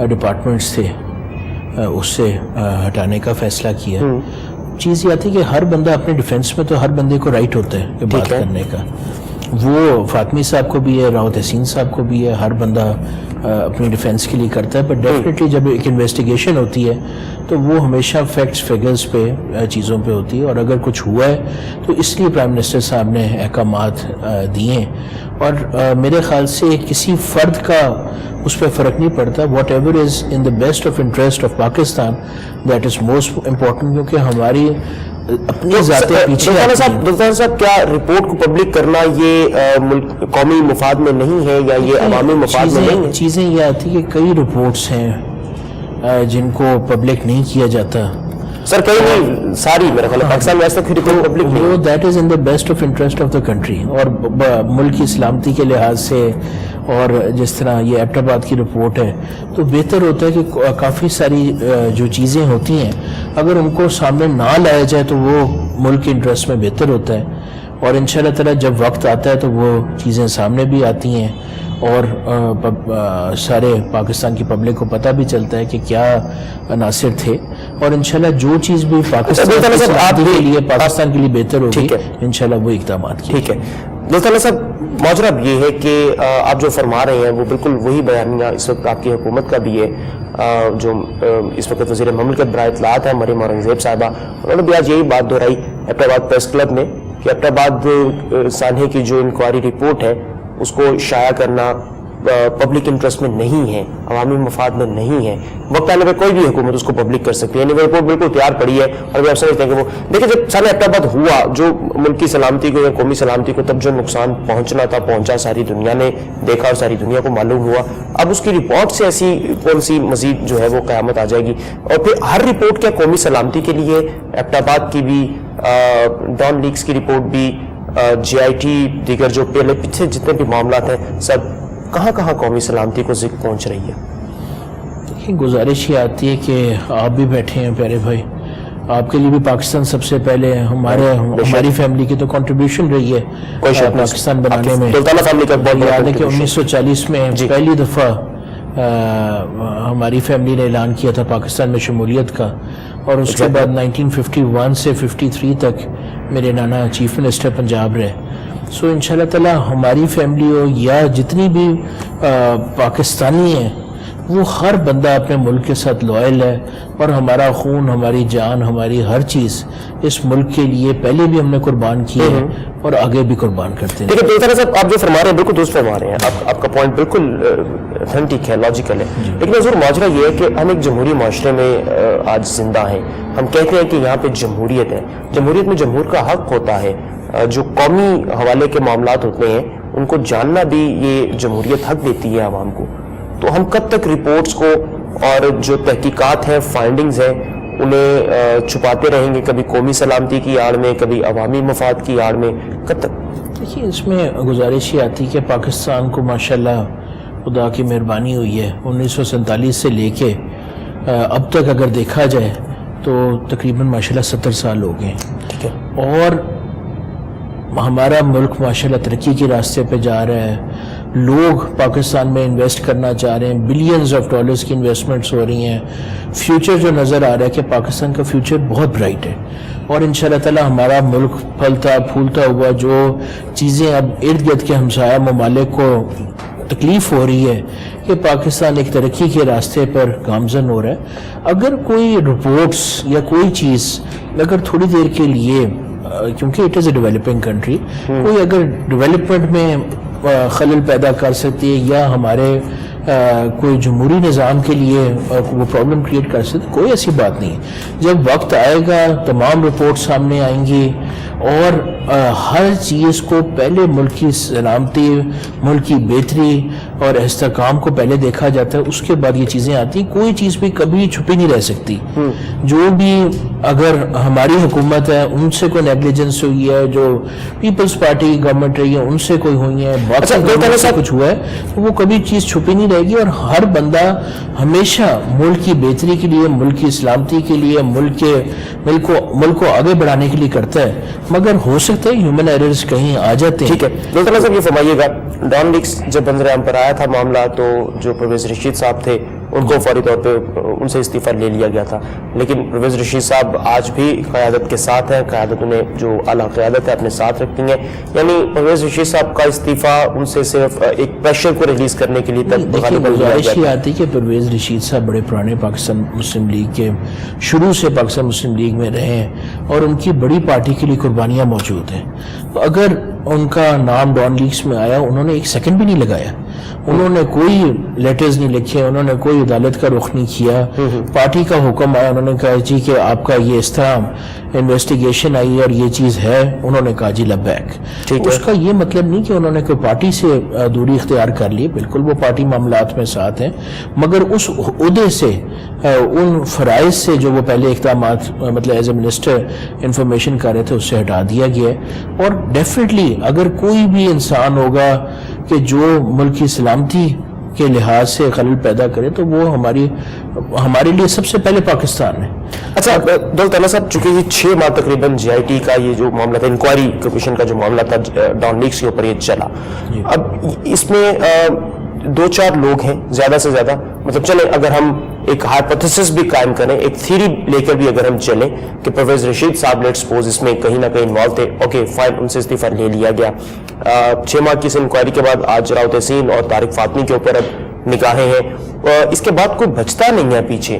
Departments تھے اس سے ہٹانے کا فیصلہ کیا. چیز یہ آتی ہے کہ ہر بندہ اپنے ڈیفینس میں تو ہر بندے کو رائٹ ہوتا ہے کہ بات کرنے کا. وہ فاطمی صاحب کو بھی ہے, راؤ تحسین صاحب کو بھی ہے, ہر بندہ اپنی ڈیفینس کے لیے کرتا ہے. بٹ ڈیفینیٹلی جب ایک انویسٹیگیشن ہوتی ہے تو وہ ہمیشہ فیکٹس فگرز پہ چیزوں پہ ہوتی ہے, اور اگر کچھ ہوا ہے تو اس لیے پرائم منسٹر صاحب نے احکامات دیے ہیں. اور میرے خیال سے کسی فرد کا اس پہ فرق نہیں پڑتا. What ever is in the best of interest of Pakistan that is most important, کیونکہ ہماری اپنی ذاتیں پیچھے. دلطانہ صاحب, کیا رپورٹ کو پبلک کرنا یہ قومی مفاد میں نہیں ہے یا یہ عوامی مفاد میں نہیں ہے؟ چیزیں یہ آتی کہ کئی رپورٹس ہیں جن کو پبلک نہیں کیا جاتا. سر کئی نہیں, ساری میرا خیال ہے پاکستان میں ایسا کوئی رپورٹ پبلک نہیں. That is in the best of interest of the country, اور ملک کی سلامتی کے لحاظ سے, اور جس طرح یہ ایبٹ آباد کی رپورٹ ہے تو بہتر ہوتا ہے کہ کافی ساری جو چیزیں ہوتی ہیں اگر ان کو سامنے نہ لایا جائے تو وہ ملک کے انٹرسٹ میں بہتر ہوتا ہے. اور انشاءاللہ تعالی جب وقت آتا ہے تو وہ چیزیں سامنے بھی آتی ہیں, اور سارے پاکستان کی پبلک کو پتہ بھی چلتا ہے کہ کیا عناصر تھے, اور انشاءاللہ جو چیز بھی پاکستان کے لیے بہتر ہوگی انشاءاللہ وہ اقدامات کی. ٹھیک ہے دلطانہ صاحب, ماجرا اب یہ ہے کہ آپ جو فرما رہے ہیں وہ بالکل وہی بیانیہ اس وقت آپ کی حکومت کا بھی ہے. جو اس وقت وزیر مملکت برائے اطلاعات ہیں مریم اورنگزیب صاحبہ, انہوں نے بھی آج یہی بات دہرائی ایبٹ آباد پریس کلب میں کہ ایبٹ آباد سانحے کی جو انکوائری رپورٹ ہے اس کو شائع کرنا پبلک انٹرسٹ میں نہیں ہے, عوامی مفاد میں نہیں ہے. وقت آنے پہ کوئی بھی حکومت اس کو پبلک کر سکتی ہے, یعنی وہ رپورٹ بالکل تیار پڑی ہے. اور آپ سمجھتے ہیں کہ وہ دیکھیں جب سانحہ ایبٹ آباد ہوا, جو ملک کی سلامتی کو یا قومی سلامتی کو تب جو نقصان پہنچنا تھا پہنچا, ساری دنیا نے دیکھا اور ساری دنیا کو معلوم ہوا. اب اس کی رپورٹ سے ایسی کون سی مزید جو ہے وہ قیامت آ جائے گی؟ اور پھر ہر رپورٹ کیا قومی سلامتی کے لیے ایبٹ آباد کی بھی, ڈان لیکس کی رپورٹ بھی, جے آئی ٹی, دیگر جو پہلے پیچھے جتنے بھی معاملات ہیں سب کہاں کہاں قومی سلامتی کو ذکر پہنچ رہی ہے؟ دیکھیں گزارش یہ آتی ہے کہ آپ بھی بیٹھے ہیں پیارے بھائی, آپ کے لیے بھی پاکستان سب سے پہلے ہماری فیملی کی تو کنٹریبیوشن رہی ہے پاکستان بنانے میں. یاد ہے کہ 1940 میں پہلی دفعہ ہماری فیملی نے اعلان کیا تھا پاکستان میں شمولیت کا, اور اس کے بعد 1951 سے 53 تک میرے نانا چیف منسٹر پنجاب رہے. سو انشاءاللہ تعالی ہماری فیملی ہو یا جتنی بھی پاکستانی ہیں وہ ہر بندہ اپنے ملک کے ساتھ لوائل ہے, اور ہمارا خون, ہماری جان, ہماری ہر چیز اس ملک کے لیے پہلے بھی ہم نے قربان کیے ہیں اور آگے بھی قربان کرتے ہیں. لیکن دلطانہ صاحب آپ جو فرما رہے ہیں بالکل درست فرما رہے ہیں, آپ کا پوائنٹ بالکل اتھینٹک ہے, لاجیکل ہے. لیکن حضور ماجرا یہ ہے کہ ہم ایک جمہوری معاشرے میں آج زندہ ہیں. ہم کہتے ہیں کہ یہاں پہ جمہوریت ہے, جمہوریت میں جمہور کا حق ہوتا ہے, جو قومی حوالے کے معاملات ہوتے ہیں ان کو جاننا بھی یہ جمہوریت حق دیتی ہے عوام کو. تو ہم کب تک رپورٹس کو اور جو تحقیقات ہیں, فائنڈنگز ہیں, انہیں چھپاتے رہیں گے, کبھی قومی سلامتی کی آڑ میں, کبھی عوامی مفاد کی آڑ میں, کب تک؟ دیکھیے اس میں گزارش یہ آتی کہ پاکستان کو ماشاءاللہ خدا کی مہربانی ہوئی ہے, 1947 سے لے کے اب تک اگر دیکھا جائے تو تقریباً ماشاءاللہ 70 سال ہو گئے ہیں, اور ہمارا ملک ماشاءاللہ ترقی کے راستے پہ جا رہا ہے. لوگ پاکستان میں انویسٹ کرنا چاہ رہے ہیں, بلینز آف ڈالرز کی انویسٹمنٹس ہو رہی ہیں. فیوچر جو نظر آ رہا ہے کہ پاکستان کا فیوچر بہت برائٹ ہے, اور انشاءاللہ تعالی ہمارا ملک پھلتا پھولتا ہوا, جو چیزیں اب ارد گرد کے ہمسایہ ممالک کو تکلیف ہو رہی ہے کہ پاکستان ایک ترقی کے راستے پر گامزن ہو رہا ہے. اگر کوئی رپورٹس یا کوئی چیز اگر تھوڑی دیر کے لیے, کیونکہ it is a developing country, کوئی اگر ڈیولپمنٹ میں خلل پیدا کر سکتی ہے یا ہمارے کوئی جمہوری نظام کے لیے وہ پرابلم کریٹ کر سکتی, کوئی ایسی بات نہیں. جب وقت آئے گا تمام رپورٹ سامنے آئیں گی, اور ہر چیز کو پہلے ملک کی سلامتی, ملک کی بہتری اور استحکام کو پہلے دیکھا جاتا ہے, اس کے بعد یہ چیزیں آتی. کوئی چیز بھی کبھی چھپی نہیں رہ سکتی. جو بھی اگر ہماری حکومت ہے ان سے کوئی نیگلیجنس ہوئی ہے, جو پیپلز پارٹی کی گورنمنٹ رہی ہے ان سے کوئی ہوئی ہے, بہت سے کچھ ہوا ہے, تو وہ کبھی چیز چھپی نہیں رہے گی. اور ہر بندہ ہمیشہ ملک کی بہتری کے لیے, ملک کی سلامتی کے لیے, ملک کو آگے بڑھانے کے لیے کرتا ہے, مگر ہو سکتا ہے ہیومن ایررز کہیں آ جاتے ہیں. ٹھیک ہے دلطانہ صاحب یہ فرمائیے گا, ڈان لیکس جب منظر عام پر آیا تھا معاملہ, تو جو پرویز رشید صاحب تھے ان کو فوری طور پہ ان سے استعفیٰ لے لیا گیا تھا. لیکن پرویز رشید صاحب آج بھی قیادت کے ساتھ ہیں, قیادت انہیں جو اعلیٰ قیادت ہے اپنے ساتھ رکھتی ہیں. یعنی پرویز رشید صاحب کا استعفیٰ ان سے صرف ایک پریشر کو ریلیز کرنے کے لیے گزارش یہ آتی کہ پرویز رشید صاحب بڑے پرانے پاکستان مسلم لیگ کے شروع سے پاکستان مسلم لیگ میں رہے ہیں اور ان کی بڑی پارٹی کے لیے قربانیاں موجود ہیں. تو اگر ان کا نام ڈان لیگز میں آیا, انہوں نے ایک سیکنڈ بھی نہیں لگایا, انہوں نے کوئی لیٹرز نہیں لکھے, انہوں نے کوئی عدالت کا رخ نہیں کیا. پارٹی کا حکم آیا, انہوں نے کہا جی کہ آپ کا یہ اس طرح انویسٹیگیشن آئی اور یہ چیز ہے, انہوں نے کہا جی لبیک. اس کا یہ مطلب نہیں کہ انہوں نے کوئی پارٹی سے دوری اختیار کر لی, بالکل وہ پارٹی معاملات میں ساتھ ہیں, مگر اس عہدے سے, ان فرائض سے جو وہ پہلے اقدامات مطلب ایز اے منسٹر انفارمیشن کر رہے تھے, اس سے ہٹا دیا گیا ہے. اور ڈیفینیٹلی اگر کوئی بھی انسان ہوگا کہ جو ملک کی سلامتی کے لحاظ سے خلل پیدا کرے تو وہ ہمارے لیے سب سے پہلے پاکستان ہے. اچھا دولت اللہ صاحب, چونکہ یہ 6 ماہ تقریباً جی آئی ٹی کا یہ جو معاملہ تھا, انکوائری کمیشن کا جو معاملہ تھا ڈان لیگز کے اوپر یہ چلا, اب اس میں 2-4 لوگ ہیں زیادہ سے زیادہ, مطلب چلیں اگر ہم ایک ہائپوتھیسس بھی قائم کریں, ایک تھیری لے کر بھی اگر ہم چلیں کہ پرویز رشید صاحب لیٹس سپوز اس میں کہیں نہ کہیں انوالو تھے, اوکے فائن, ان سے استعفیٰ لے لیا گیا. 6 ماہ کی اس انکوائری کے بعد آج راؤ تحسین اور طارق فاطمی کے اوپر اب نگاہیں ہیں, اس کے بعد کوئی بچتا نہیں ہے پیچھے,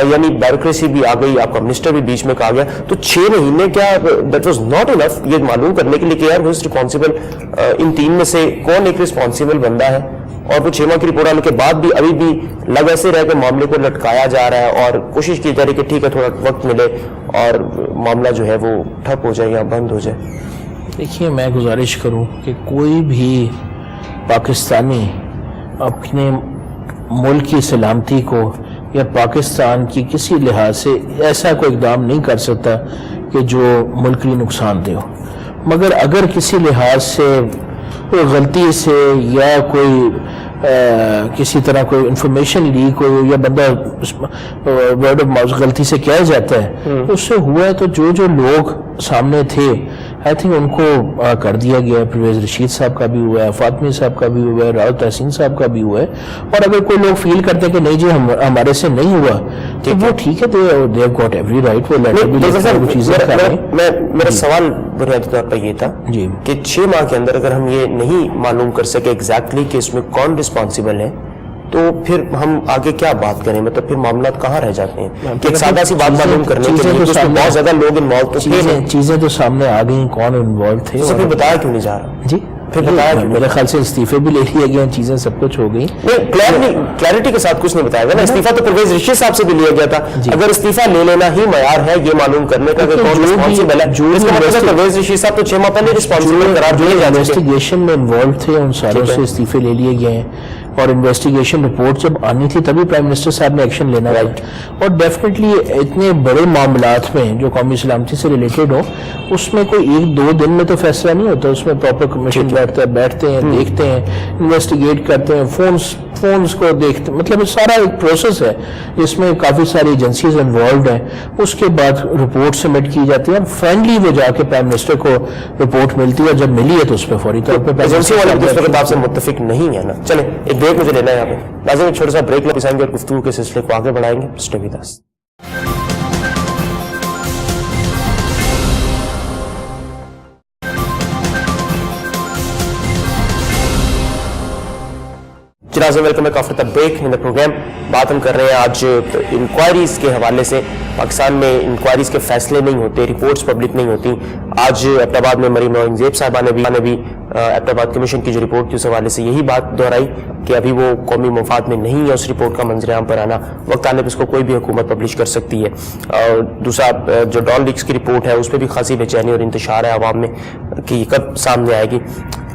یعنی بیوروکریسی بھی آ گئی, آپ کا منسٹر بھی بیچ میں کہا گیا. تو 6 مہینے کیا دیٹ واز ناٹ انف یہ معلوم کرنے کے لیے کہ یار ہو از ریسپانسبل, ان 3 میں سے کون ایک ریسپانسبل بندہ ہے؟ اور وہ 6 ماہ کی رپورٹ آنے کے بعد بھی ابھی بھی لگ ایسے رہے کہ معاملے کو لٹکایا جا رہا ہے اور کوشش کی جا رہی کہ ٹھیک ہے تھوڑا وقت ملے اور معاملہ جو ہے وہ ٹھپ ہو جائے یا بند ہو جائے. دیکھیے میں گزارش کروں کہ کوئی بھی پاکستانی اپنے ملک کی سلامتی کو یا پاکستان کی کسی لحاظ سے ایسا کوئی اقدام نہیں کر سکتا کہ جو ملک کے لیے نقصان دہ ہو, مگر اگر کسی لحاظ سے کوئی غلطی سے یا کوئی کسی طرح کوئی انفارمیشن لیک ہو یا بندہ ورڈ آف ماؤتھ غلطی سے کیا جاتا ہے اس سے ہوا ہے, تو جو لوگ سامنے تھے آئی تھنک ان کو کر دیا گیا ہے. پرویز رشید صاحب کا بھی ہوا ہے, فاطمی صاحب کا بھی ہوا ہے, راؤ تحسین صاحب کا بھی ہوا ہے. اور اگر کوئی لوگ فیل کرتے ہیں کہ نہیں جی ہمارے سے نہیں ہوا تو وہ ٹھیک ہے, they have got every right, وہ لیٹر بھی لکھیں, وہ چیزیں کریں. میرا سوال بنیادی طور پر یہ تھا کہ 6 ماہ کے اندر اگر ہم یہ نہیں معلوم کر سکے ایگزیکٹلی کہ اس میں کون رسپانسبل ہے تو پھر ہم آگے کیا بات کریں, مطلب پھر معاملات کہاں رہ جاتے ہیں کہ ایک سادہ سی بات معلوم کرنے کے لیے اس میں بہت زیادہ لوگ انوالو تو تھے, چیزیں تو سامنے آ گئی کون انوالو تھے, پھر بتایا کیوں نہیں جا رہا؟ جی پھر بتایا میرے خیال سے استعفے بھی لے لیے گئے, چیزیں سب کچھ ہو گئی. کلیئرٹی کے ساتھ کچھ نہیں بتایا گیا نا, استعفیٰ تو پرویز رشید صاحب سے بھی لیا گیا تھا. اگر استعفیٰ لے لینا ہی معیار ہے یہ معلوم کرنے کا کہ کون رسپانسبل ہے, اس کا مطلب پرویز رشید صاحب تو 6 ماہ پہلے رسپانسبل قرار دیے جاتے ہیں. انویسٹیگیشن میں انوالو تھے, ان ساروں سے استعفے لے لیے گئے ہیں, اور انویسٹیگیشن رپورٹ جب آنی تھی تبھی پرائم منسٹر صاحب نے ایکشن لینا ہے. اور ڈیفینیٹلی اتنے بڑے معاملات میں جو قومی سلامتی سے ریلیٹڈ ہو اس میں کوئی 1-2 دن میں تو فیصلہ نہیں ہوتا, اس میں پراپر کمیشن بیٹھتے ہیں, دیکھتے ہیں, انویسٹیگیٹ کرتے ہیں, فونز کو دیکھتے ہیں, مطلب سارا ایک پروسیس ہے جس میں کافی ساری ایجنسیز انوالوڈ ہیں. اس کے بعد رپورٹ سبمٹ کی جاتی ہے اور فائنلی وہ جا کے پرائم منسٹر کو رپورٹ ملتی ہے, اور جب ملی ہے تو اس پہ فوری طور پہ ایجنسی والے اس وقت آپ سے متفق نہیں ہے نا. چلیں ایک بریک مجھے لینا ہے یہاں پہ, لازم ایک چھوٹا سا بریک لے پسائیں گے اور گفتگو کے سلسلے کو آگے بڑھائیں گے. Stay with us. جناب welcome back after the break in the program. بات ہم کر رہے ہیں آج انکوائریز کے حوالے سے. پاکستان میں انکوائریز کے فیصلے نہیں ہوتے, رپورٹس پبلک نہیں ہوتی. آج ایبٹ آباد میں مریم اورنگزیب صاحبہ نے بھی ایبٹ آباد کمیشن کی جو رپورٹ تھی اس حوالے سے یہی بات دہرائی کہ ابھی وہ قومی مفاد میں نہیں ہے اس رپورٹ کا منظر عام پر آنا, وقت آنے پہ اس کو کوئی بھی حکومت پبلش کر سکتی ہے. اور دوسرا جو ڈان لیگز کی رپورٹ ہے اس پہ بھی خاصی بے چینی اور انتشار ہے عوام میں کہ یہ کب سامنے آئے گی.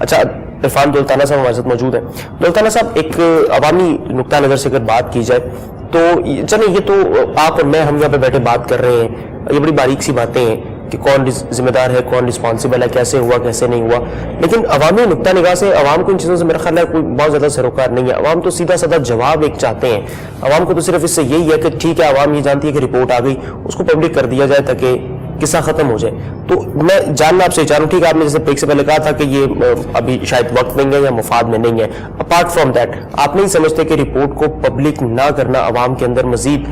اچھا عرفان دولتانہ صاحب ہمارے ساتھ موجود ہیں. دولتانہ صاحب ایک عوامی نقطہ نظر سے اگر بات کی جائے تو چلیں یہ تو آپ اور میں ہم یہاں پہ بیٹھے بات کر رہے ہیں, یہ بڑی باریک سی باتیں ہیں کہ کون ذمہ دار ہے, کون رسپانسبل ہے, کیسے ہوا کیسے نہیں ہوا, لیکن عوامی نقطہ نگاہ سے عوام کو ان چیزوں سے میرا خیال ہے کوئی بہت زیادہ سروکار نہیں ہے. عوام تو سیدھا سادہ جواب ایک چاہتے ہیں. عوام کو تو صرف اس سے یہی ہے کہ ٹھیک ہے عوام یہ جانتی ہے کہ رپورٹ آ گئی, اس کو پبلک کر دیا جائے تاکہ قصہ ختم ہو جائے. تو میں جاننا آپ سے چاہ رہا ہوں, ٹھیک ہے آپ نے جیسے بریک سے پہلے کہا تھا کہ یہ ابھی شاید وقت نہیں ہے یا مفاد میں نہیں ہے, اپارٹ فرام دیٹ آپ نہیں سمجھتے کہ رپورٹ کو پبلک نہ کرنا عوام کے اندر مزید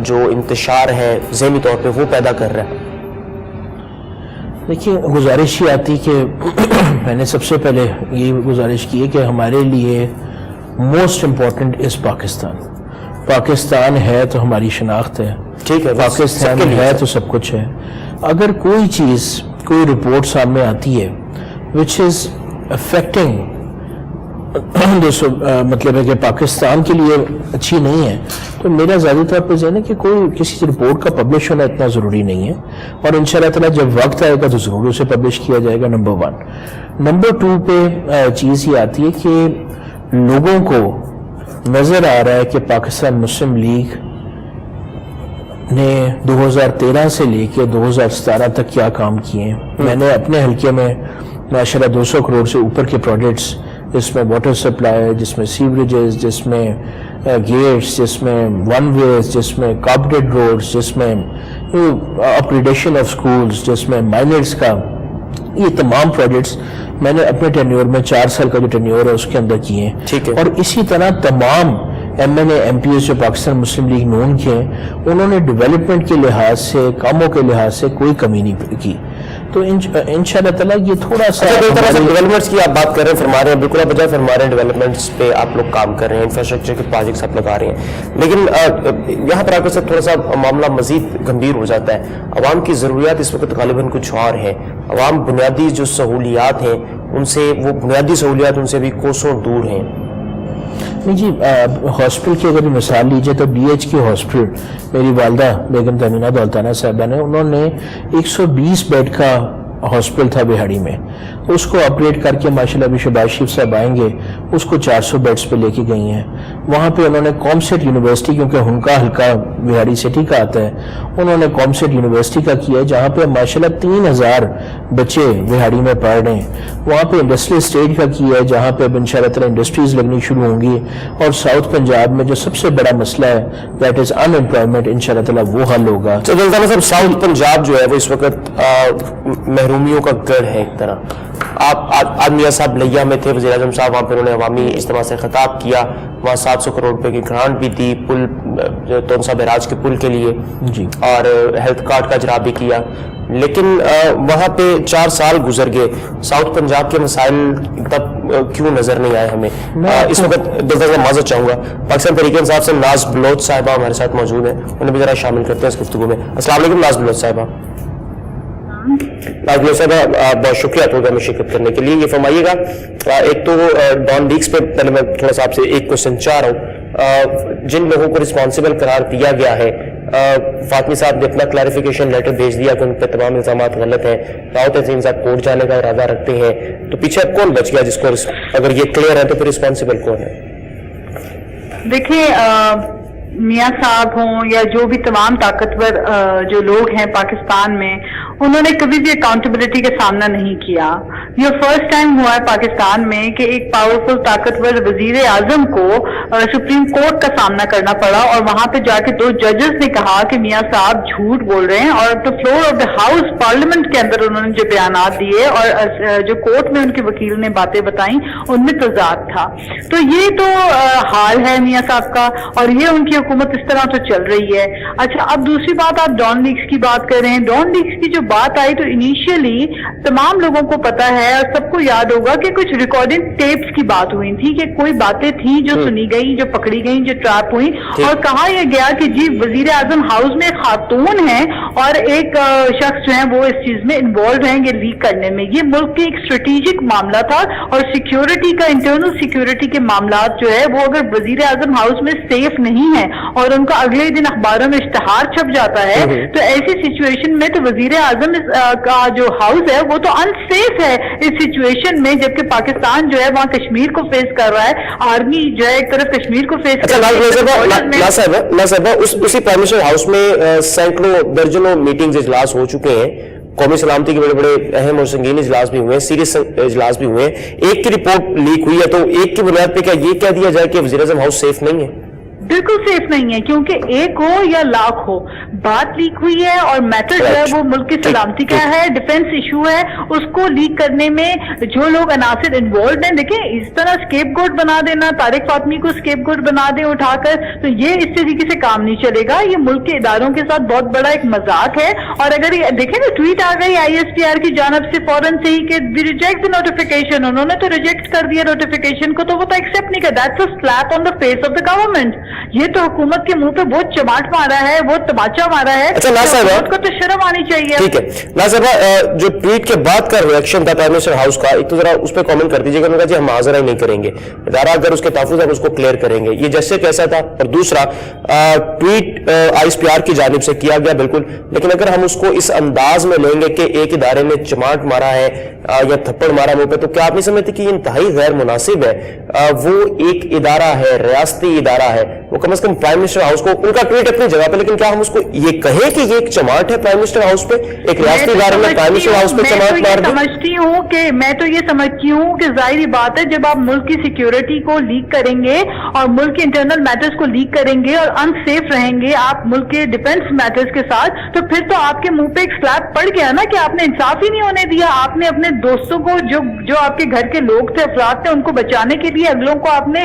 جو انتشار ہے ذہنی طور پہ وہ پیدا کر رہا ہے؟ دیکھیے گزارش یہ آتی کہ میں نے سب سے پہلے یہ گزارش کی ہے کہ ہمارے لیے most important is Pakistan. Pakistan ہے تو ہماری شناخت ہے, ٹھیک ہے, پاکستان ہے تو سب کچھ ہے. اگر کوئی چیز کوئی رپورٹ سامنے آتی ہے وچ از افیکٹنگ مطلب ہے کہ پاکستان کے لیے اچھی نہیں ہے, تو میرا زیادہ طور پر ذہن ہے کہ کوئی کسی رپورٹ کا پبلش ہونا اتنا ضروری نہیں ہے, اور انشاءاللہ تعالیٰ جب وقت آئے گا تو ضرور اسے پبلش کیا جائے گا. نمبر 1. نمبر 2 پہ چیز یہ آتی ہے کہ لوگوں کو نظر آ رہا ہے کہ پاکستان مسلم لیگ نے 2013 سے لے کے 2017 تک کیا کام کیے ہیں. میں نے اپنے حلقے میں ماشاءاللہ 200 کروڑ سے اوپر کے پروجیکٹس, جس میں واٹر سپلائی, جس میں سیوریجز, جس میں گیٹس, جس میں ون ویز, جس میں کارپوریٹ روڈز, جس میں اپگریڈیشن آف سکولز, جس میں مائنرز کا, یہ تمام پروجیکٹس میں نے اپنے ٹینیور میں 4 سال کا جو ٹینیور ہے اس کے اندر کیے ہیں. اور اسی طرح تمام M N A M P S جو پاکستان مسلم لیگ نون کے ہیں, انہوں نے ڈیولپمنٹ کے لحاظ سے, کاموں کے لحاظ سے کوئی کمی نہیں کی. تو انشاءاللہ تعالیٰ یہ تھوڑا سا ڈیولپمنٹس کی آپ بات کر رہے ہیں, فرما رہے ہیں, بالکل آپ بجائے فرما رہے ہیں ڈیولپمنٹس پہ آپ لوگ کام کر رہے ہیں, انفراسٹرکچر کے پروجیکٹس آپ لگا رہے ہیں, لیکن یہاں پر آ کر سے تھوڑا سا معاملہ مزید گمبھیر ہو جاتا ہے. عوام کی ضروریات اس وقت غالباً کچھ اور ہیں. عوام بنیادی جو سہولیات ہیں ان سے, وہ بنیادی سہولیات ان سے بھی کوسوں دور ہیں. نہیں جی, ہاسپٹل کی اگر مثال لیجیے تو ڈی ایچ کی ہاسپٹل, میری والدہ بیگم تمینہ دولتانہ صاحبہ نے, انہوں نے 120 بیڈ کا ہاسپٹل تھا بہاڑی میں, اس کو اپگریڈ کر کے ماشاءاللہ ابھی شہباز شریف صاحب آئیں گے, اس کو 400 بیڈز پہ لے کے گئی ہیں. وہاں پہ انہوں نے کامسیٹ یونیورسٹی, کیونکہ ان کا حلقہ بہاڑی سٹی کا آتا ہے, انہوں نے کامسیٹ یونیورسٹی کا کیا ہے, جہاں پہ ماشاءاللہ 3000 بچے بہاڑی میں پڑھ رہے ہیں. وہاں پہ انڈسٹریل اسٹیٹ کا کیا ہے, جہاں پہ اب انشاءاللہ تعالیٰ انڈسٹریز لگنی شروع ہوں گی. اور ساؤتھ پنجاب میں جو سب سے بڑا مسئلہ ہے دیٹ از ان امپلائمنٹ, انشاءاللہ تعالیٰ وہ حل ہوگا. صاحب ساؤتھ پنجاب جو ہے وہ اس وقت محرومیوں کا گڑھ ہے ایک طرح. آپ میاں صاحب لیا میں تھے, وزیر اعظم صاحب وہاں پہ انہوں نے عوامی اجتماع سے خطاب کیا, وہاں 700 کروڑ روپے کی گرانٹ بھی دی پل, تونسا بیراج کے پل کے لیے جی, اور ہیلتھ کارڈ کا اجرا بھی کیا. لیکن وہاں پہ 4 سال گزر گئے, ساؤتھ پنجاب کے مسائل تب کیوں نظر نہیں آئے ہمیں؟ اس وقت دلدل معذرت چاہوں گا, پاکستان تحریک انصاف سے ناز بلوچ صاحبہ ہمارے ساتھ موجود ہیں, انہیں بھی ذرا شامل کرتے ہیں اس گفتگو میں. السلام علیکم ناز بلوچ صاحبہ. ناز بلوچ صاحبہ بہت شکریہ پروگرام میں شرکت کرنے کے لیے. یہ فرمائیے گا, ایک تو ڈان لیکس پہ پہلے میں تھوڑا سا آپ سے ایک کوشچن چاہ رہا ہوں. جن لوگوں کو رسپانسبل قرار دیا گیا ہے, فاطمی صاحب نے اپنا کلیریفیکیشن لیٹر بھیج دیا کہ ان پہ تمام الزامات غلط ہیں, راؤ تحسین صاحب کورٹ جانے کا ارادہ رکھتے ہیں, تو پیچھے اب کون بچ گیا جس کو, اگر یہ کلیئر ہے تو پھر رسپانسبل کون ہے؟ دیکھیے میاں صاحب ہوں یا جو بھی تمام طاقتور جو لوگ ہیں پاکستان میں, انہوں نے کبھی بھی اکاؤنٹیبلٹی کا سامنا نہیں کیا. یہ فرسٹ ٹائم ہوا ہے پاکستان میں کہ ایک پاورفل طاقتور وزیر اعظم کو سپریم کورٹ کا سامنا کرنا پڑا, اور وہاں پہ جا کے 2 ججز نے کہا کہ میاں صاحب جھوٹ بول رہے ہیں, اور تو floor of the house parliament کے اندر انہوں نے جو بیانات دیے اور جو کورٹ میں ان کے وکیل نے باتیں بتائیں ان میں تضاد تھا. تو یہ تو حال ہے میاں صاحب کا, اور یہ ان کی حکومت اس طرح تو چل رہی ہے. اچھا, اب دوسری بات, آپ ڈان لیکس کی بات کر رہے ہیں. ڈان لیکس کی جو بات آئی تو انیشیلی تمام لوگوں کو پتا ہے اور سب کو یاد ہوگا کہ کچھ ریکارڈنگ ٹیپس کی بات ہوئی تھی, کہ کوئی باتیں تھیں جو سنی گئی, جو پکڑی گئی, جو ٹریپ ہوئی, اور کہا یہ گیا کہ جی وزیر اعظم ہاؤس میں خاتون ہیں اور ایک شخص جو ہیں وہ اس چیز میں انوالو ہیں یہ لیک کرنے میں. یہ ملک کے ایک اسٹریٹجک معاملہ تھا, اور سیکیورٹی کا, انٹرنل سیکیورٹی کے معاملات جو ہے وہ اگر وزیر اعظم ہاؤس میں سیف نہیں ہے اور ان کا اگلے دن اخباروں میں اشتہار چھپ جاتا ہے, تو ایسی سچویشن میں تو وزیر اعظم کا جو ہاؤس ہے وہ تو انسیف ہے اس سچویشن میں, جبکہ پاکستان جو ہے وہاں کشمیر کو فیس کر رہا ہے, آرمی جو ہے ایک طرف کشمیر کو فیس کر رہا ہے. اسی پرائم منسٹر ہاؤس میں سینکڑوں درجنوں میٹنگز اجلاس ہو چکے ہیں, قومی سلامتی کے بڑے بڑے اہم اور سنگین اجلاس بھی ہوئے ہیں, سیریس اجلاس بھی ہوئے ہیں. ایک کی رپورٹ لیک ہوئی ہے, تو ایک کی بنیاد پہ کیا یہ کہہ دیا جائے کہ وزیر اعظم ہاؤس سیف نہیں ہے؟ بالکل سیف نہیں ہے, کیونکہ ایک ہو یا لاکھ ہو, بات لیک ہوئی ہے اور میٹر جو ہے وہ ملک کی سلامتی کا ہے, ڈیفنس ایشو ہے, اس کو لیک کرنے میں جو لوگ عناصر انوالوڈ ہیں, دیکھیں اس طرح اسکیپ گوٹ بنا دینا, طارق فاطمی کو اسکیپ گوٹ بنا دیں اٹھا کر, تو یہ اس طریقے سے کام نہیں چلے گا. یہ ملک کے اداروں کے ساتھ بہت بڑا ایک مذاق ہے. اور اگر دیکھیں نا ٹویٹ آ گئی ISPR کی جانب سے فوراً سے ہی کہ وی ریجیکٹ دی نوٹیفیکیشن, انہوں نے تو ریجیکٹ کر دیا نوٹیفیکیشن کو, تو وہ تو ایکسپٹ نہیں کر, that's a slap on the face of the government. یہ تو حکومت کے منہ پہ بہت چماٹ مارا ہے, بہت تماچا مارا ہے. اچھا نا صاحب کو تو شرم آنی چاہیے. ٹھیک ہے نا صاحب, جو ٹویٹ کے بعد کا ریئیکشن تھا پرائم منسٹر ہاؤس کا, ایک تو ذرا اس پہ کامنٹ کر دیجیے گا. جی ہم معاذرہ ہی نہیں کریں گے, ادارہ اگر اس کے تحفظ ہے اس کو کلیئر کریں گے, یہ جیسے کیسا تھا. اور دوسرا ٹویٹ ISPR کی جانب سے کیا گیا بالکل, لیکن اگر ہم اس کو اس انداز میں لیں گے کہ ایک ادارے نے چماٹ مارا ہے یا تھپڑ مارا منہ پہ, تو کیا آپ نہیں سمجھتے کہ یہ انتہائی غیر مناسب ہے؟ وہ ایک ادارہ ہے, ریاستی ادارہ ہے, وہ کم از کم پرائم منسٹر ہاؤس کو, ان کا ٹویٹ اپنی جگہ پہ, لیکن کیا ہم اس کو یہ کہیں کہ یہ ایک چماٹ ہے پرائم منسٹر ہاؤس پہ؟ ایک ریاستی ادارے میں پرائم منسٹر ہاؤس پہ چماٹ مار دیں. میں تو یہ سمجھتی ہوں کہ ظاہری بات ہے, جب آپ ملک کی سیکیورٹی کو لیک کریں گے اور ملک کے انٹرنل میٹرز کو لیک کریں گے اور انسیف رہیں گے آپ ملک کے ڈیفنس میٹرز کے ساتھ, تو پھر تو آپ کے منہ پہ ایک سلیپ پڑ گیا نا کہ آپ نے انصاف ہی نہیں ہونے دیا. آپ نے اپنے دوستوں کو جو آپ کے گھر کے لوگ تھے, افراد تھے, ان کو بچانے کے لیے اگلوں کو آپ نے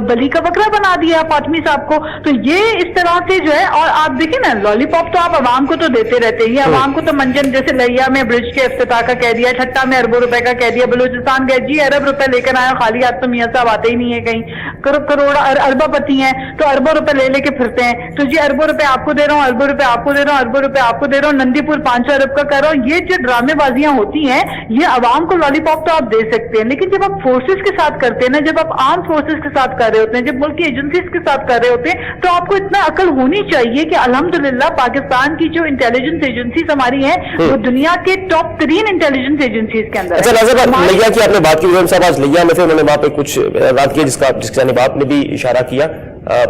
بلی کا بکرا بنا دیا فاطمی صاحب کو. تو یہ اس طرح سے جو ہے, اور آپ دیکھیں نا لالی پاپ تو آپ عوام کو تو دیتے رہتے ہیں, عوام کو تو منجن جیسے لیا میں برج کے افتتاح کا کہہ دیا, ٹھٹا میں اربوں روپے کا کہہ دیا, بلوچستان گئے جی ارب روپے لے کر آیا, خالی ہاتھ تو میاں صاحب آتے ہی نہیں ہے کہیں, کروڑ اربوں پتی ہیں تو اربوں روپے لے کے پھرتے ہیں, تو جی اربوں روپے آپ کو دے رہا ہوں, اربوں روپے آپ کو دے رہا ہوں, اربوں روپے آپ کو دے رہا ہوں, نندی پور 500 ارب کا کر رہا ہوں. یہ جو ڈرامے بازیاں ہوتی ہیں, یہ عوام کو لالی پاپ تو آپ دے سکتے ہیں, لیکن جب آپ فورسز کے ساتھ کرتے ہیں نا, جب آپ آرم فورسز کے ساتھ کر رہے ہوتے ہیں, جب ملک کی ایجنسیز کے ساتھ کر رہے ہوتے ہیں, تو آپ کو اتنا عقل ہونی چاہیے کہ الحمدللہ پاکستان کی جو انٹیلیجنس ایجنسیز ہماری ہیں وہ دنیا کے ٹاپ 3 انٹیلیجنس ایجنسیز کے اندر ہے. اچھا ناظر, لیا کی آپ نے بات کی, صاحب آج لیا میں تھے, انہوں نے وہاں پہ کچھ بات کی جس کی جانب آپ نے بھی اشارہ کیا,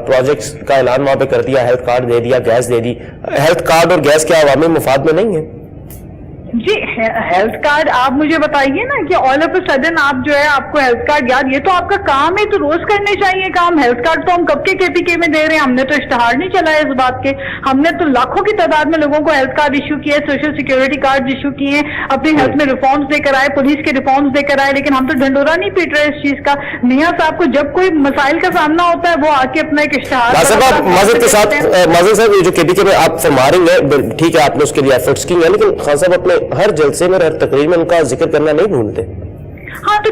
پروجیکٹس کا اعلان وہاں پہ کر دیا, ہیلتھ کارڈ دے دیا, گیس دے دی. ہیلتھ کارڈ اور گیس کیا عوامی مفاد میں نہیں ہے؟ جی ہیلتھ کارڈ آپ مجھے بتائیے نا کہ آل آف اے سڈن آپ جو ہے آپ کو ہیلتھ کارڈ یاد, یہ تو آپ کا کام ہے, تو روز کرنے چاہیے کام. ہیلتھ کارڈ تو ہم کب کے KPK میں دے رہے ہیں, ہم نے تو اشتہار نہیں چلایا اس بات کے, ہم نے تو لاکھوں کی تعداد میں لوگوں کو ہیلتھ کارڈ ایشو کیے, سوشل سیکورٹی کارڈ ایشو کیے, اپنی ہیلتھ میں ریفارمز دے کر آئے, پولیس کے ریفارمز دے کر آئے, لیکن ہم تو ڈھنڈورا نہیں پیٹ رہے اس چیز کا. میاں صاحب کو جب کوئی مسائل کا سامنا ہوتا ہے وہ آ کے اپنا ایک اشتہار معذرت کے ساتھ, معذرت صاحب یہ جو KPK میں آپ فرما رہی ہیں ٹھیک ہے, آپ نے اس کے لیے ایفرٹس کی ہیں, لیکن خان صاحب اپنے ہر جلسے میں ہر تقریر میں ان کا ذکر کرنا نہیں بھولتے. ہاں تو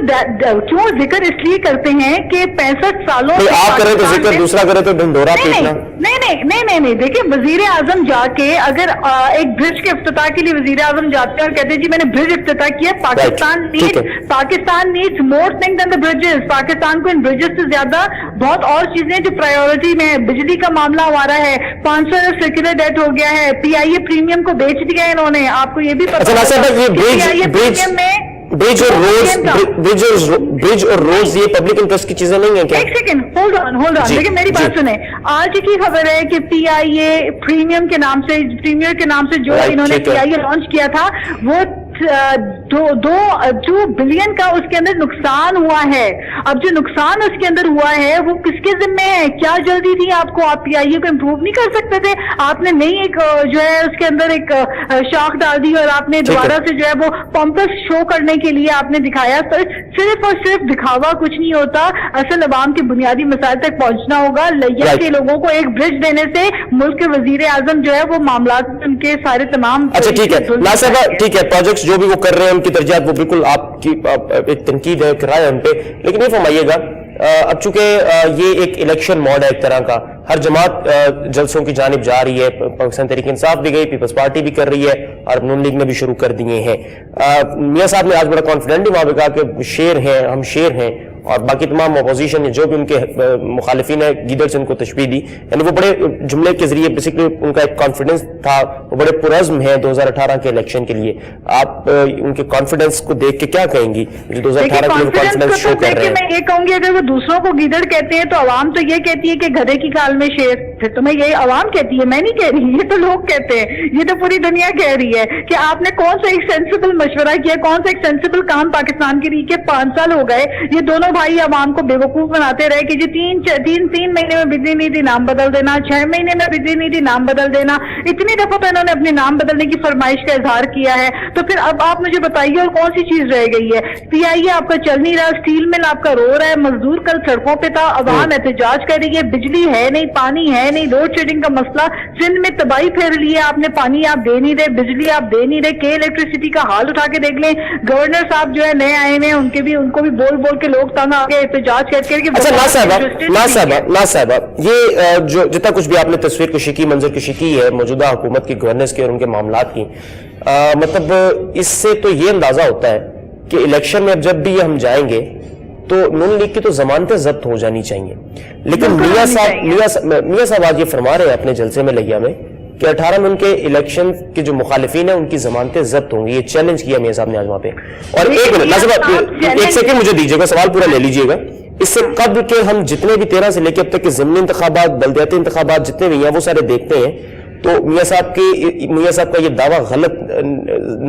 کیوں ذکر اس لیے کرتے ہیں کہ 65 سالوں آپ کریں تو ذکر, دوسرا کرے تو ڈھنڈورا پیٹنا. نہیں دیکھیں, وزیر اعظم جا کے اگر ایک برج کے افتتاح کے لیے وزیر اعظم جاتے ہیں اور کہتے ہیں جی میں نے برج افتتاح کیا, Pakistan needs more thing than the bridges. Pakistan کو ان بریجز سے زیادہ بہت اور چیزیں جو پرائیورٹی میں ہے. بجلی کا معاملہ ہمارا ہے, 500 ارب سرکولر ڈیٹ ہو گیا ہے, PIA پریمیم کو بیچ دیا ہے انہوں نے, آپ کو یہ بھی پتا ہے برج اور روڈز یہ پبلک انٹرسٹ کی چیزیں نہیں ہیں کیا؟ ایک سیکنڈ ہولڈ آن, لیکن میری بات سنیں. آج کی خبر ہے کہ PIA پریمیم کے نام سے, پریمیئر کے نام سے جو انہوں نے PIA لانچ کیا تھا, وہ 2 بلین کا اس کے اندر نقصان ہوا ہے. اب جو نقصان اس کے اندر ہوا ہے وہ کس کے ذمے ہے؟ کیا جلدی تھی آپ کو؟ آپ PIA کو امپروو نہیں کر سکتے تھے؟ آپ نے نہیں ایک جو ہے اس کے اندر ایک شاخ ڈال دی اور آپ نے دوبارہ سے جو ہے وہ پمپس شو کرنے کے لیے آپ نے دکھایا. صرف اور صرف دکھاوا کچھ نہیں ہوتا, اصل عوام کے بنیادی مسائل تک پہنچنا ہوگا. لیا کے لوگوں کو ایک برج دینے سے ملک کے وزیر اعظم جو ہے وہ معاملات ان کے سارے تمام. اچھا ٹھیک ہے ناصر, ٹھیک ہے, پروجیکٹس جو بھی وہ کر رہے ہیں ان کی ترجیحات وہ بالکل آپ کی ایک تنقید ہے, رائے ہے ان پہ, لیکن یہ فرمائیے گا اب چونکہ یہ ایک الیکشن موڈ ہے ایک طرح کا, ہر جماعت جلسوں کی جانب جا رہی ہے, پاکستان تحریک انصاف بھی گئی, پیپلز پارٹی بھی کر رہی ہے, اور نون لیگ نے بھی شروع کر دیے ہیں. میاں صاحب نے آج بڑا کانفیڈنٹلی وہاں پہ کہا کہ شیر ہیں, ہم شیر ہیں, اور باقی تمام اپوزیشن جو بھی ان کے مخالفین ہیں گیدڑ سے ان کو تشبیہ دی. یعنی وہ بڑے جملے کے ذریعے بیسکلی ان کا ایک کانفیڈنس تھا, وہ بڑے پرعزم ہیں 2018 کے الیکشن کے لیے. آپ ان کے کانفیڈنس کو دیکھ کے کیا کہیں گی جو 2018 کے لیے کانفیڈنس شو کر رہے ہیں؟ میں یہ کہوں گی اگر وہ دوسروں کو گیدڑ کہتے ہیں تو عوام تو یہ کہتی ہے کہ گدھے کی کھال میں شیر. پھر تو میں یہی عوام کہتی ہے, میں نہیں کہہ رہی, یہ تو لوگ کہتے ہیں, یہ تو پوری دنیا کہہ رہی ہے کہ آپ نے کون سا ایک سینسیبل مشورہ کیا, کون سا ایک سینسیبل کام پاکستان کے لیے کہ 5 سال ہو گئے یہ دونوں بھائی عوام کو بیوقوف بناتے رہے کہ جی تین مہینے میں بجلی نہیں تھی نام بدل دینا, 6 مہینے میں بجلی نہیں تھی نام بدل دینا, اتنی دفعہ تو انہوں نے اپنے نام بدلنے کی فرمائش کا اظہار کیا ہے. تو پھر اب آپ مجھے بتائیے اور کون سی چیز رہ گئی ہے؟ پی آئی اے آپ کا چل نہیں رہا, اسٹیل مل آپ کا رو رہا ہے, مزدور کل سڑکوں پہ تھا, عوام احتجاج کر رہی ہے, بجلی ہے نہیں, پانی ہے نہیں, لوڈ شیڈنگ کا مسئلہ سندھ میں تباہی پھیر لی ہے آپ نے, پانی آپ دے نہیں رہے, بجلی آپ دے نہیں رہے, الیکٹریسٹی کا حال اٹھا کے دیکھ لیں. گورنر صاحب جو ہے نئے آئے ہیں, ان کو بھی بول بول کے لوگ تنگ آ گئے احتجاج کر کے. اچھا نا صاحبہ یہ جو جتنا کچھ بھی آپ نے تصویر کشی کی, منظر کشی کی ہے موجودہ حکومت کی, گورننس کی اور ان کے معاملات کی, مطلب اس سے تو یہ اندازہ ہوتا ہے کہ الیکشن میں اب جب بھی ہم جائیں گے تو نون لیگ کی تو ضمانتیں ضبط ہو جانی چاہیے. لیکن میاں صاحب آج یہ فرما رہے ہیں اپنے جلسے میں لیا میں کہ 18 میں ان کے الیکشن کے جو مخالفین ہیں ان کی ضمانتیں ضبط ہوں گی. یہ چیلنج کیا میاں صاحب نے آج وہاں پہ. اور ایک سیکنڈ مجھے دیجیے گا, سوال پورا لے لیجیے گا. اس سے قبل کے ہم جتنے بھی 13 سے لے کے اب تک کے ضمنی انتخابات, بلدیاتی انتخابات جتنے بھی ہیں وہ سارے دیکھتے ہیں تو میاں صاحب کا یہ دعویٰ غلط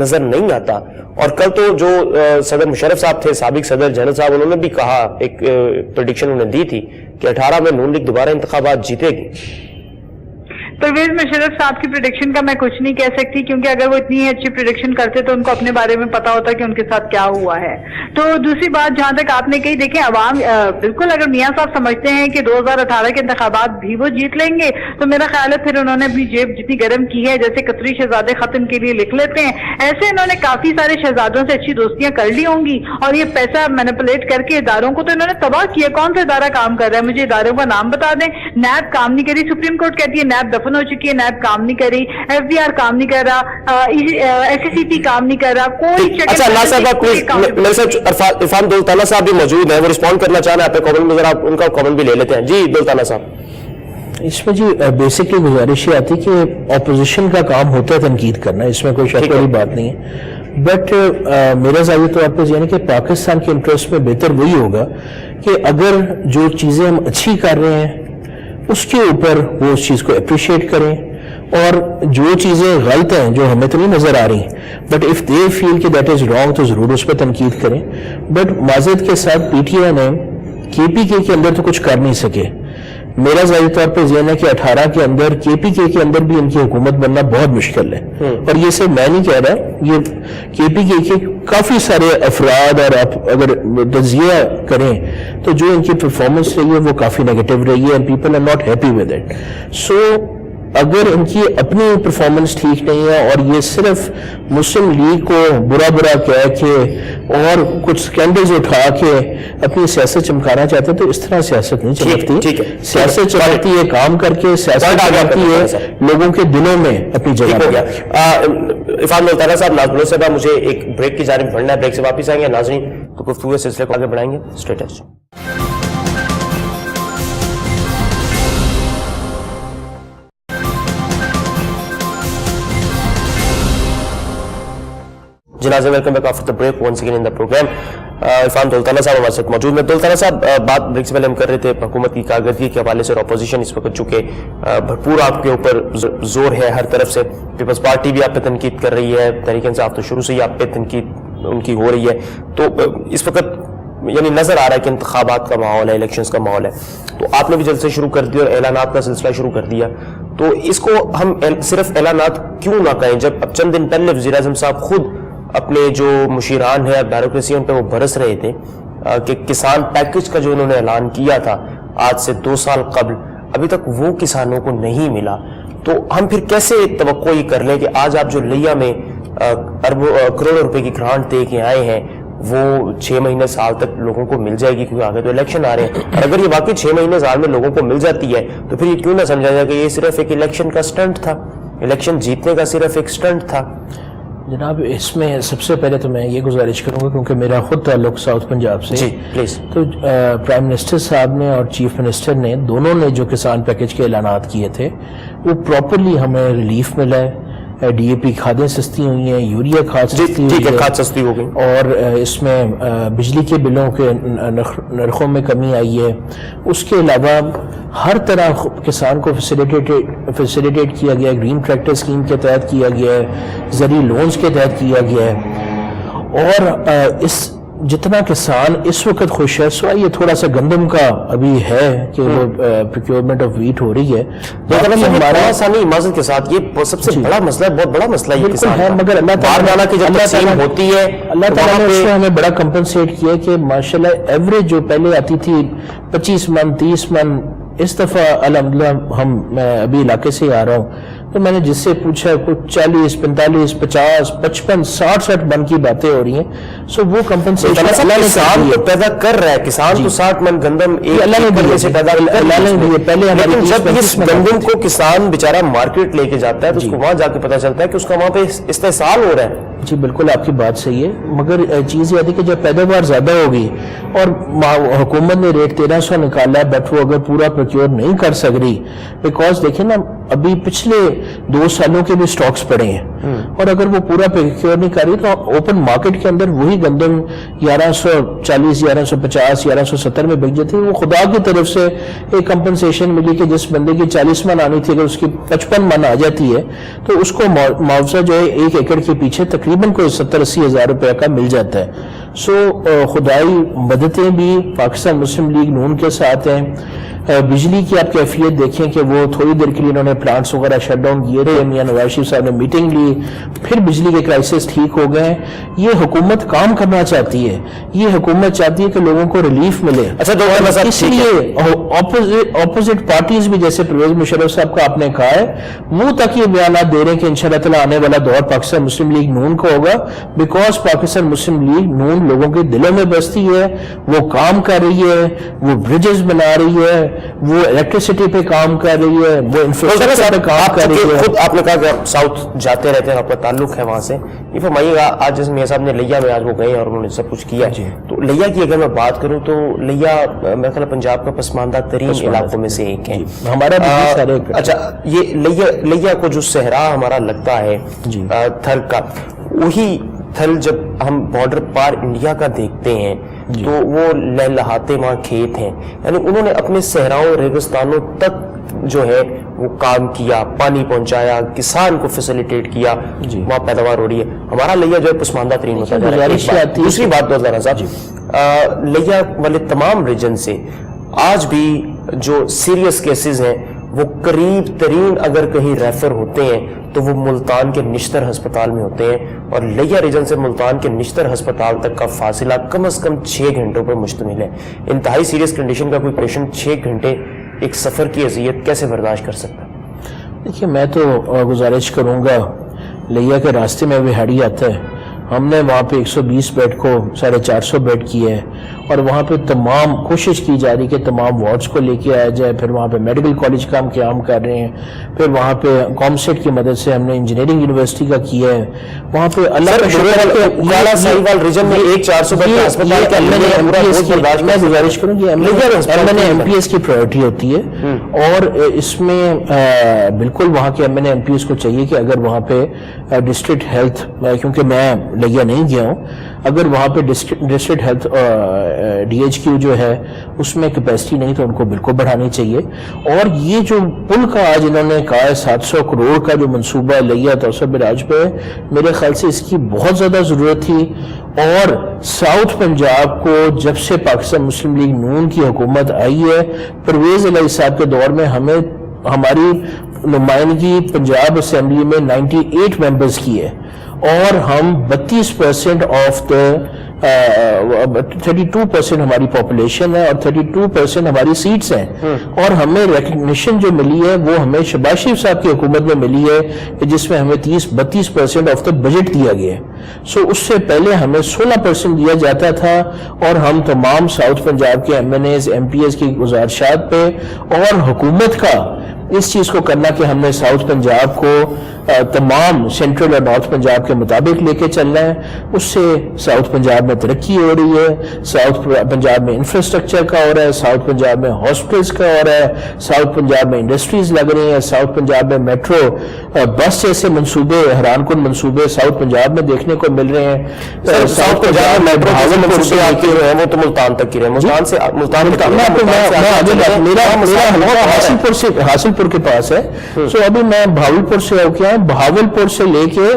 نظر نہیں آتا. اور کل تو جو صدر مشرف صاحب تھے, سابق صدر جنرل صاحب, انہوں نے بھی کہا, ایک پریڈکشن انہوں نے دی تھی کہ 18 میں نون لیگ دوبارہ انتخابات جیتے گی. پرویز مشرف صاحب کی پریڈکشن کا میں کچھ نہیں کہہ سکتی, کیونکہ اگر وہ اتنی اچھی پریڈکشن کرتے تو ان کو اپنے بارے میں پتا ہوتا کہ ان کے ساتھ کیا ہوا ہے. تو دوسری بات جہاں تک آپ نے کہی, دیکھیں عوام بالکل اگر میاں صاحب سمجھتے ہیں کہ 2018 کے انتخابات بھی وہ جیت لیں گے تو میرا خیال ہے پھر انہوں نے اپنی جیب جتنی گرم کی ہے, جیسے قطری شہزادے خط ان کے لیے لکھ لیتے ہیں, ایسے انہوں نے کافی سارے شہزادوں سے اچھی دوستیاں کر لی ہوں گی, اور یہ پیسہ مینیپولیٹ کر کے اداروں کو تو انہوں نے تباہ کیا. کون سا ادارہ کام کر رہا ہے؟ مجھے اداروں کا نام بتا دیں. نیب کام نہیں کری, سپریم کورٹ کہتی ہے نیب دفن ہو چکی ہے, نیب کام نہیں کری, ایف بی آر کام نہیں کر رہا, ایس سی سی کام نہیں کر رہا, کوئی. اچھا اللہ صاحب میرے ساتھ عرفان دولتانہ صاحب بھی موجود ہیں, وہ رسپونڈ کرنا چاہ رہے ہیں آپ کے کامنٹ میں, ذرا ان کا کامنٹ بھی لے لیتے ہیں. جی دولتانہ صاحب. اس میں جی بیسکلی گزارش یہ آتی کہ اپوزیشن کا کام ہوتا ہے تنقید کرنا, اس میں کوئی شک والی بات نہیں ہے. بٹ میرا ضابطہ تو آپ کو یہ ہے کہ پاکستان کے انٹرسٹ میں بہتر وہی ہوگا کہ اگر جو چیزیں ہم اچھی کر رہے ہیں اس کے اوپر وہ اس چیز کو اپریشیٹ کریں, اور جو چیزیں غلط ہیں جو ہمیں تو نہیں نظر آ رہی بٹ اف دے فیل کہ دیٹ از رانگ تو ضرور اس پہ تنقید کریں. بٹ معذرت کے ساتھ پی ٹی آئی نے کے پی کے اندر تو کچھ کر نہیں سکے. میرا ظاہری طور پہ ذہن ہے کہ 18 کے اندر کے پی کے اندر بھی ان کی حکومت بننا بہت مشکل ہے. اور یہ صرف میں نہیں کہہ رہا, یہ کے پی کے کافی سارے افراد, اور آپ اگر تجزیہ کریں تو جو ان کی پرفارمنس رہی ہے وہ کافی نیگیٹو رہی ہے, and people are not happy with it. So اگر ان کی اپنی پرفارمنس ٹھیک نہیں ہے اور یہ صرف مسلم لیگ کو برا کہہ کے اور کچھ سکینڈلز اٹھا کے اپنی سیاست چمکانا چاہتے ہیں تو اس طرح سیاست نہیں چمکتی. سیاست چمکتی ہے کام کر کے, سیاست چمکتی ہے لوگوں کے دلوں میں اپنی جگہ. ہو گیا. عرفان دولتانہ صاحب, ناظرین صاحب مجھے ایک بریک کی جانب بڑھنا ہے, بریک سے واپس آئیں گے ناظرین تو گفتگو سلسلے کو آگے بڑھائیں گے. اسٹیٹس جنازے. Welcome back after the break once again in the programme. Irfan Daultana صاحب ہمارے ساتھ موجود ہیں. دولتانہ صاحب, بات بریک سے پہلے ہم کر رہے تھے حکومت کی کارکردگی کے حوالے سے, اور اپوزیشن اس وقت چونکہ بھرپور آپ کے اوپر زور ہے ہر طرف سے, پیپلز پارٹی بھی آپ پہ تنقید کر رہی ہے, تحریک انصاف تو شروع سے ہی آپ پہ تنقید ان کی ہو رہی ہے, تو اس وقت یعنی نظر آ رہا ہے کہ انتخابات کا ماحول ہے, الیکشنز کا ماحول ہے, تو آپ نے بھی جلسے شروع کر دیا اور اعلانات کا سلسلہ شروع کر دیا. تو اس کو ہم صرف اعلانات کیوں نہ کہیں جب اب چند دن پہلے وزیر اعظم صاحب خود اپنے جو مشیران ہیں بیوروکریسی ان پہ وہ برس رہے تھے کہ کسان پیکج کا جو انہوں نے اعلان کیا تھا آج سے 2 سال قبل, ابھی تک وہ کسانوں کو نہیں ملا. تو ہم پھر کیسے توقع یہ کر لیں کہ آج آپ جو لیا میں کروڑوں روپے کی گرانٹ دے کے آئے ہیں وہ 6 مہینے سال تک لوگوں کو مل جائے گی, کیونکہ آگے تو الیکشن آ رہے ہیں, اور اگر یہ واقعی 6 مہینے سال میں لوگوں کو مل جاتی ہے تو پھر یہ کیوں نہ سمجھا جائے کہ یہ صرف ایک الیکشن کا سٹنٹ تھا, الیکشن جیتنے کا صرف ایک سٹنٹ تھا. جناب اس میں سب سے پہلے تو میں یہ گزارش کروں گا کیونکہ میرا خود تعلق ساؤتھ پنجاب سے. جی پلیز. تو پرائم منسٹر صاحب نے اور چیف منسٹر نے دونوں نے جو کسان پیکج کے اعلانات کیے تھے وہ پراپرلی ہمیں ریلیف ملا ہے. ڈی اے پی کھادیں سستی ہوئی ہیں, یوریا کھاد سستی ہو گئی, اور اس میں بجلی کے بلوں کے نرخوں میں کمی آئی ہے. اس کے علاوہ ہر طرح کسان کو فیسیلیٹیٹ کیا گیا ہے، گرین ٹریکٹر اسکیم کے تحت کیا گیا ہے، زرعی لونز کے تحت کیا گیا ہے، اور اس جتنا کسان اس وقت خوش ہے، سوائے یہ تھوڑا سا گندم کا ابھی ہے کہ وہ پروکیورمنٹ آف ویٹ ہو رہی ہے، ہمارا آسانی معذرت کے ساتھ یہ سب سے بڑا مسئلہ ہے، بہت بڑا مسئلہ یہ کسان ہے، مگر اللہ تعالیٰ کی جب تقسیم ہوتی ہے اللہ تعالیٰ نے اس کو ہمیں بڑا کمپنسیٹ کیا کہ ماشاءاللہ ایوریج جو پہلے آتی تھی 25 من 30 من، اس دفعہ الحمدللہ میں ابھی علاقے سے آ رہا ہوں تو میں نے جس سے پوچھا کچھ 40 45 50 55 60 من کی باتیں ہو رہی ہیں. سو وہ کمپنسیشن اللہ نے کسان تو پیدا کر رہا ہے، کسان تو 60 من گندم اللہ نے دیے سے پیدا اللہ نے دیے. پہلے لیکن جب اس گندم کو کسان بیچارہ مارکیٹ لے کے جاتا ہے تو اس کو وہاں جا کے پتا چلتا ہے کہ اس کا وہاں پہ استحصال ہو رہا ہے. جی بالکل آپ کی بات صحیح ہے، مگر چیز یہ آتی کہ جب پیداوار زیادہ ہوگی اور حکومت نے ریٹ 1300 نکالا ہے، بٹ وہ اگر پورا پروکیور نہیں کر سک رہی، بیکاز دیکھیں نا ابھی پچھلے 2 سالوں کے بھی سٹاکس پڑے ہیں، اور اگر وہ پورا پروکیور نہیں کر رہی تو اوپن مارکیٹ کے اندر وہی گندم 1140 1150 1170 میں بک جاتی ہے. وہ خدا کی طرف سے ایک کمپنسیشن ملی کہ جس بندے کی 40 من آنی تھی اگر اس کی 55 من آ جاتی ہے تو اس کو معاوضہ جو ہے 1 ایکڑ کے پیچھے تقریباً کوئی 70-80 ہزار روپے کا مل جاتا ہے. سو خدائی مددیں بھی پاکستان مسلم لیگ نون کے ساتھ ہیں. بجلی کی آپ کیفیت دیکھیں کہ وہ تھوڑی دیر کے لیے انہوں نے پلانٹس وغیرہ شٹ ڈاؤن کیے تھے، میاں نواز شریف صاحب نے میٹنگ لی، پھر بجلی کے کرائسس ٹھیک ہو گئے. یہ حکومت کام کرنا چاہتی ہے، یہ حکومت چاہتی ہے کہ لوگوں کو ریلیف ملے. اچھا اس لیے اپوزٹ پارٹیز بھی جیسے پرویز مشرف صاحب کا آپ نے کہا ہے منہ تک یہ بیانات دے رہے ہیں کہ انشاءاللہ تعالیٰ آنے والا دور پاکستان مسلم لیگ نون کا ہوگا، بیکاز پاکستان مسلم لیگ نون لوگوں کے دلوں میں بستی ہے، وہ کام کر رہی ہے، وہ برجز بنا رہی ہے، وہ الیکٹریسٹی پہ کام کر رہی ہے، وہ انفراسٹرکچر پہ کام کر رہی ہے. خود آپ نے کہا کہ آپ ساؤتھ جاتے رہتے ہیں، آپ کا تعلق ہے وہاں سے، یہ فرمائیے گا آج جیسے میاں صاحب نے لیا میں آج وہ گئے اور انہوں نے سب کچھ کیا، تو لیا کی اگر میں بات کروں تو لیا میرے خیال پنجاب کا پسماندہ ترین علاقوں میں سے ایک ہے ہمارا. اچھا یہ لیا کو جو صحرا ہمارا لگتا ہے تھل کا، وہی تھل جب ہم بارڈر پار انڈیا کا دیکھتے ہیں تو وہ لہلہاتے وہاں کھیت ہیں، یعنی انہوں نے اپنے صحراؤں ریگستانوں تک جو ہے وہ کام کیا، پانی پہنچایا، کسان کو فیسیلیٹیٹ کیا، وہاں پیداوار ہو رہی ہے. ہمارا لیا جو ہے پسماندہ ترین ہوتا ہے. دوسری بات دوستان صاحب، لیا والے تمام ریجن سے آج بھی جو سیریس کیسز ہیں وہ قریب ترین اگر کہیں ریفر ہوتے ہیں تو وہ ملتان کے نشتر ہسپتال میں ہوتے ہیں، اور لیا ریجن سے ملتان کے نشتر ہسپتال تک کا فاصلہ کم از کم 6 گھنٹوں پر مشتمل ہے. انتہائی سیریس کنڈیشن کا کوئی پیشنٹ 6 گھنٹے ایک سفر کی اذیت کیسے برداشت کر سکتا ہے؟ دیکھیے میں تو گزارش کروں گا، لیا کے راستے میں وہاڑی آتا ہے، ہم نے وہاں پہ 120 بیڈ کو 450 بیڈ کیے ہیں، اور وہاں پہ تمام کوشش کی جا رہی کہ تمام وارڈز کو لے کے آیا جائے. پھر وہاں پہ میڈیکل کالج کا ہم قیام کر رہے ہیں، پھر وہاں پہ کامسیٹ کی مدد سے ہم نے انجینئرنگ یونیورسٹی کا کیا ہے. وہاں پہ اللہ کا شکر ہے کہ کالا ساہیوال ریجن میں ایک 400 بیڈ کا ہسپتال کا میں گزارش کروں کہ ایم پی ایس کی پرائرٹی ہوتی ہے، اور اس میں بالکل وہاں کے ایم پی ایس کو چاہیے کہ اگر وہاں پہ ڈسٹرکٹ ہیلتھ، کیونکہ میں لیا نہیں گیا ہوں، اگر وہاں پہ district health D H Q جو ہے اس میں کیپیسٹی نہیں تو ان کو بالکل بڑھانی چاہیے. اور یہ جو پل کا آج انہوں نے کہا ہے 700 کروڑ کا جو منصوبہ لیا توسع براج پہ، میرے خیال سے اس کی بہت زیادہ ضرورت تھی. اور ساؤتھ پنجاب کو جب سے پاکستان مسلم لیگ نون کی حکومت آئی ہے، پرویز الہی صاحب کے دور میں ہماری نمائندگی پنجاب اسمبلی میں 98 ممبرز کی ہے، اور ہم 32% آف دا 32% ہماری پاپولیشن ہے، اور 32% ہماری سیٹس ہیں. اور ہمیں ریکگنیشن جو ملی ہے وہ ہمیں شہباز شریف صاحب کی حکومت میں ملی ہے، جس میں ہمیں 32% آف دا بجٹ دیا گیا ہے. سو اس سے پہلے ہمیں 16% دیا جاتا تھا، اور ہم تمام ساؤتھ پنجاب کے M N As M P S کی گزارشات پہ اور حکومت کا اس چیز کو کرنا کہ ہم نے ساؤتھ پنجاب کو تمام سینٹرل اور نارتھ پنجاب کے مطابق لے کے چلنا ہے، اس سے ساؤتھ پنجاب میں ترقی ہو رہی ہے، ساؤتھ پنجاب میں انفراسٹرکچر کا ہو رہا ہے، ساؤتھ پنجاب میں ہاسپٹلس کا ہو رہا ہے، ساؤتھ پنجاب میں انڈسٹریز لگ رہی ہیں، ساؤتھ پنجاب میں میٹرو بس جیسے منصوبے، حیران کن منصوبے ساؤتھ پنجاب میں دیکھنے کو مل رہے ہیں. ساؤتھ پنجاب میں بھاولپور سے آتے ہیں وہ تو ملتان تک کی رہے ہیں، ملتان سے حاصل کے پاس ہے. سو ابھی میں بھاولپور سے ہو کے آیا، بھاولپور سے لے کے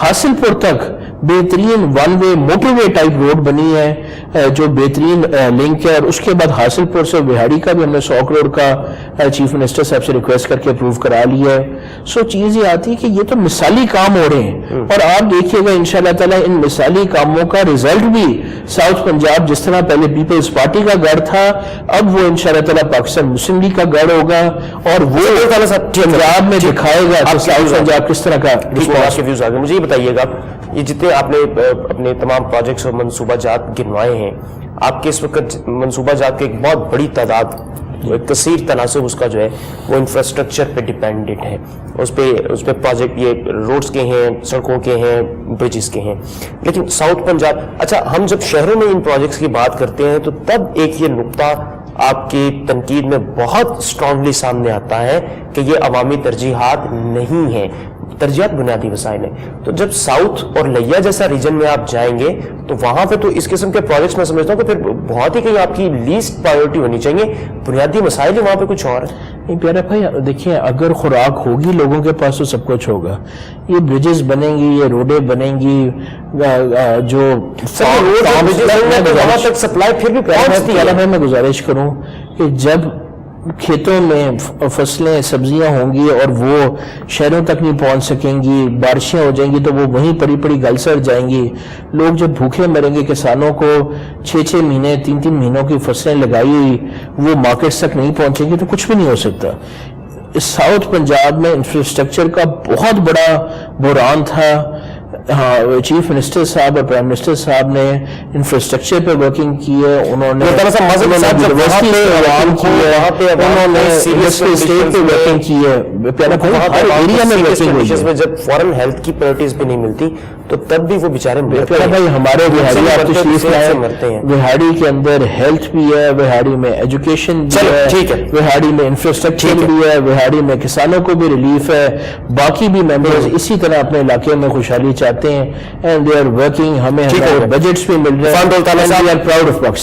حاصل پور تک بہترین ون وے موٹر وے ٹائپ روڈ بنی ہے جو بہترین لنک ہے. اور اس کے بعد حاصل پور سے بہاڑی کا بھی ہم نے 100 کروڑ کا چیف منسٹر صاحب سے ریکویسٹ کر کے اپروو کرا لیا ہے. سو چیز یہ آتی ہے کہ یہ تو مثالی کام ہو رہے ہیں، اور آپ دیکھیے گا انشاءاللہ تعالیٰ ان مثالی کاموں کا رزلٹ بھی ساؤتھ پنجاب جس طرح پہلے پیپلز پارٹی کا گڑھ تھا، اب وہ انشاءاللہ تعالیٰ پاکستان مسلم لیگ کا گڑھ ہوگا، اور وہ پنجاب میں دکھائے گا کہ ساؤتھ پنجاب کس طرح کا. مجھے یہ بتائیے گا، یہ جتنے آپ نے اپنے تمام پروجیکٹس اور منصوبہ جات گنوائے ہیں، آپ کے اس وقت منصوبہ جات کی ایک بہت بڑی تعداد، ایک کثیر تناسب اس کا جو ہے وہ انفراسٹرکچر پہ ڈیپینڈنٹ ہے. اس پہ پروجیکٹ یہ روڈز کے ہیں، سڑکوں کے ہیں، برجز کے ہیں. لیکن ساؤتھ پنجاب، اچھا ہم جب شہروں میں ان پروجیکٹس کی بات کرتے ہیں تو تب ایک یہ نقطہ آپ کی تنقید میں بہت اسٹرانگلی سامنے آتا ہے کہ یہ عوامی ترجیحات نہیں ہیں، ترجیحات بنیادی وسائل ہیں. تو جب ساؤتھ اور لیا جیسا ریجن میں آپ جائیں گے تو وہاں پہ تو اس قسم کے پروجیکٹس میں سمجھتا ہوں کہ پھر بہت ہی کہیں آپ کی لیسٹ پرائیورٹی ہونی چاہیے، بنیادی مسائل وہاں پہ کچھ اور ہیں. نہیں پیارا بھائی دیکھیں، اگر خوراک ہوگی لوگوں کے پاس تو سب کچھ ہوگا. یہ برجز بنیں گی، یہ روڈیں بنیں گی، جو وہاں تک سپلائی پھر بھی پہنچتی ہے. میں گزارش کروں کہ جب کھیتوں میں فصلیں سبزیاں ہوں گی اور وہ شہروں تک نہیں پہنچ سکیں گی، بارشیں ہو جائیں گی تو وہ وہیں پڑی پڑی گل سڑ جائیں گی. لوگ جب بھوکے مریں گے، کسانوں کو 6 مہینے 3 مہینوں کی فصلیں لگائی ہوئی وہ مارکیٹس تک نہیں پہنچیں گی تو کچھ بھی نہیں ہو سکتا. ساؤتھ پنجاب میں انفراسٹرکچر کا بہت بڑا بحران تھا. ہاں، چیف منسٹر صاحب اور پرائم منسٹر صاحب نے انفراسٹرکچر پہ ورکنگ کی ہے، انہوں نے یونیورسٹی پہ ورکنگ کی ہے، انہوں نے اسٹیٹ پہ ورکنگ کی ہے. ہر ایریا میں ورکنگ ہوئی ہے. جب فورن ہیلتھ کی پرائرٹیز بھی نہیں ملتی تو تب بھی وہ بیچارے بھائی ہمارے بہاڑی آپ تشریف لائے، بہاڑی کے اندر ہیلتھ بھی ہے، بہاڑی میں ایجوکیشن بھی ہے، بہاڑی میں انفراسٹرکچر بھی ہے، بہاڑی میں کسانوں کو بھی ریلیف ہے. باقی بھی ممبرز اسی طرح اپنے علاقے میں خوشحالی چاہتے ہیں اینڈ دے آر ورکنگ. ہمیں ہمارے بجٹس بھی مل رہے ہیں.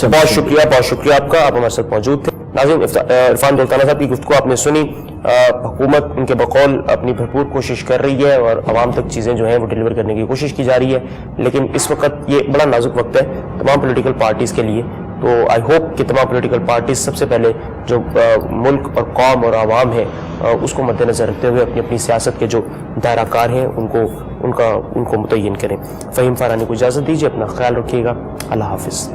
بہت شکریہ آپ کا، آپ ہمارے ساتھ موجود تھے. ناظرین، عرفان دولتانہ صاحب کی گفتگو آپ نے سنی. حکومت ان کے بقول اپنی بھرپور کوشش کر رہی ہے اور عوام تک چیزیں جو ہیں وہ ڈیلیور کرنے کی کوشش کی جا رہی ہے، لیکن اس وقت یہ بڑا نازک وقت ہے تمام پولیٹیکل پارٹیز کے لیے. تو آئی ہوپ کہ تمام پولیٹیکل پارٹیز سب سے پہلے جو ملک اور قوم اور عوام ہے اس کو مد نظر رکھتے ہوئے اپنی اپنی سیاست کے جو دائرہ کار ہیں ان کو متعین کریں. فہیم فارانی کو اجازت دیجیے، اپنا خیال رکھیے گا. اللہ حافظ.